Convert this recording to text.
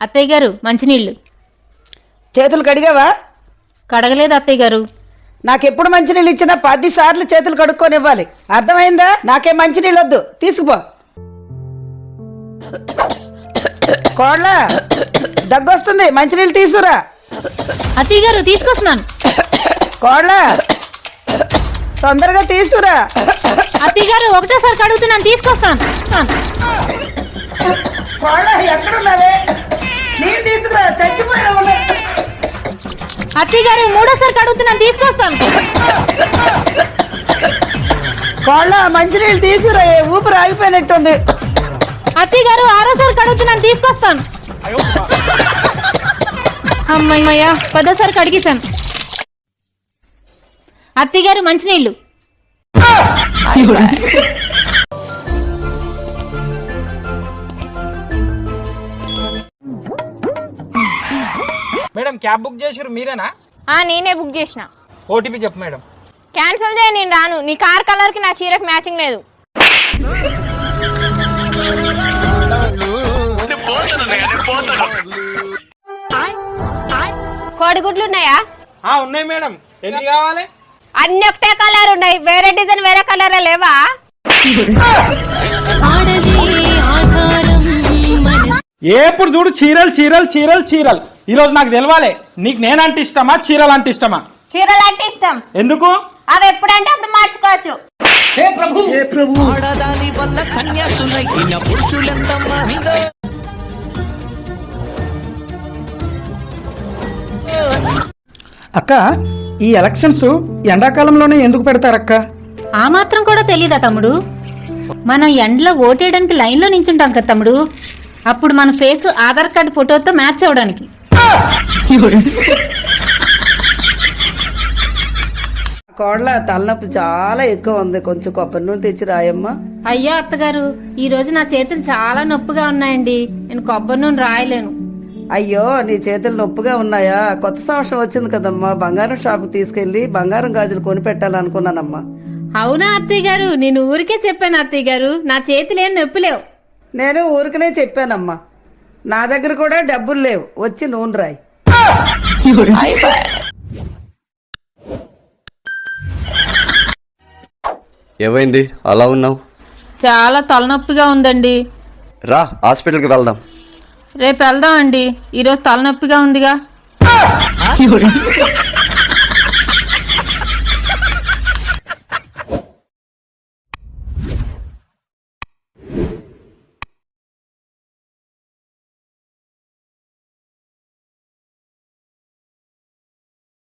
అత్తయ్య గారు మంచినీళ్ళు. చేతులు కడిగావా? కడగలేదు అత్తయ్య గారు. నాకెప్పుడు మంచినీళ్ళు ఇచ్చినా 10 సార్లు చేతులు కడుక్కొని ఇవ్వాలి, అర్థమైందా? నాకేం మంచినీళ్ళు వద్దు, తీసుకుపో. కోళ్ళ దగ్గొస్తుంది, మంచినీళ్ళు తీసుకురా. అత్తయ్య గారు తీసుకొస్తున్నాను. కోళ్ళ తొందరగా తీసుకురా. అత్తయ్య గారు ఒకటేసారి కడుగుతున్నాను, తీసుకొస్తాను. కోళ్ళ ఎక్కడున్నావే? నీళ్ళు తీసుకురా, చచ్చిపోయినా ఉన్నాయి. అత్తయ్య గారు మూడోసారి కడుగుతున్నాను, తీసుకొస్తాను. కోళ్ళ మంచినీళ్ళు తీసుకురా, ఊపిరి ఆగిపోయినట్టుంది. అత్తయ్య గారు ఆరోసారి కడుగుతున్నాను, తీసుకొస్తాను. అమ్మయ్య 10వ కడిగేశాను. అత్తయ్య గారు మంచినీళ్ళు. మేడం క్యాబ్ బుక్ చేసిరు మీరేనా? నేనే బుక్ చేసిన. ఓటీపీ చెప్పు మేడం. క్యాన్సిల్ చేయ, నేను రాను. నీ కార్ కలర్ కి నా చీరకు మ్యాచింగ్ లేదు. కోడిగుడ్లు ఉన్నాయా? ఉన్నాయి మేడం. ఎన్ని కావాలి? అన్ని ఒకటే కలర్ ఉన్నాయి, వేరే డిజైన్ వేరే కలర్ లేవా? ఎప్పుడు చూడు చీరలు చీరలు చీరలు చీరలు. ఈ రోజు నాకు తెలవాలి, నీకు నేనంటే ఇష్టమా చీరలు అంటే ఇష్టమా? చీరలు అంటే ఇష్టం. ఎందుకు? అవి ఎప్పుడంటే అప్పుడు మార్చుకోవచ్చు. అక్క, ఈ ఎలక్షన్స్ ఎండాకాలంలోనే ఎందుకు పెడతారక్క? ఆ మాత్రం కూడా తెలీదా తమ్ముడు? మనం ఎండలో ఓటేయడానికి లైన్లో నించుంటాం కదా తమ్ముడు, అప్పుడు మన ఫేస్ ఆధార్ కార్డు ఫోటోతో మ్యాచ్ అవ్వడానికి. కోళ్ళ తలనొప్పి చాలా ఎక్కువ ఉంది, కొంచెం కొబ్బరి నూనె తెచ్చి రాయమ్మా. అయ్యో అత్తగారు, ఈ రోజు నా చేతులు చాలా నొప్పిగా ఉన్నాయండి, నేను కొబ్బరి నూనె రాయలేను. అయ్యో, నీ చేతులు నొప్పిగా ఉన్నాయా? కొత్త సంవత్సరం వచ్చింది కదమ్మా, బంగారం షాపుకి తీసుకెళ్లి బంగారం గాజులు కొని పెట్టాలనుకున్నానమ్మా. అవునా అత్తయ్య గారు? నేను ఊరికే చెప్పాను అత్తయ్య గారు, నా చేతులేం నొప్పిలేవు. నేను ఊరికనే చెప్పానమ్మా, నా దగ్గర కూడా డబ్బులు లేవు, వచ్చి నూనె రాయి. ఏమైంది అలా ఉన్నావు? చాలా తలనొప్పిగా ఉందండి. రా హాస్పిటల్కి వెళ్దాం. రేపు వెళ్దాం అండి, ఈరోజు తలనొప్పిగా ఉందిగా.